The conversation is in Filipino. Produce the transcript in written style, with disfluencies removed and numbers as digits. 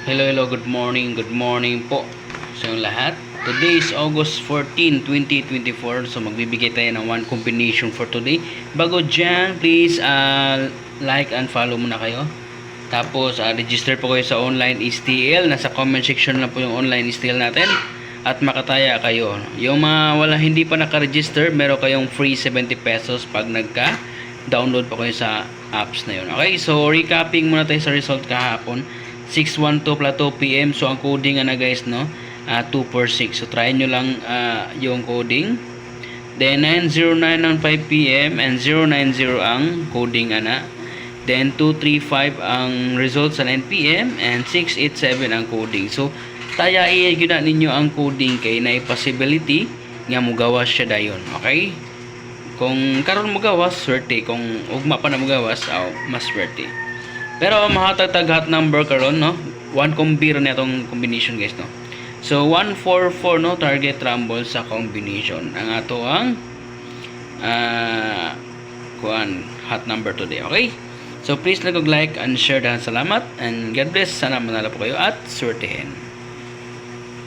Hello, good morning po sa inyong lahat. Today is August 14, 2024. So magbibigay tayo ng one combination for today. Bago dyan, please like and follow muna kayo. Tapos register po kayo sa online STL. Nasa comment section lang po yung online STL natin. At makataya kayo. Yung mga hindi pa naka-register, meron kayong free 70 pesos pag nagka-download po kayo sa apps na yun. Okay, so recapping muna tayo sa result kahapon. 6:12 Plateau PM. So ang coding na guys, no, 2 per 6. So try nyo lang yung coding. Then 9:09 ng 5 PM and 090 ang coding ana. Then 235 ang result sa 9 PM and 687 ang coding. So tayain gyud na ninyo ang coding kay na possibility nga mugawas siya dayon. Okay? Kung karon mugawas, swerte. Kung ugma pa na mugawas, mas swerte. Pero mahatag hot number karon, no? One combir na itong combination guys, no? So 144 no target rumble sa combination. Ang ato ang hot number today, okay? So please like and share, salamat and God bless. Sana manalo po kayo at swertehin.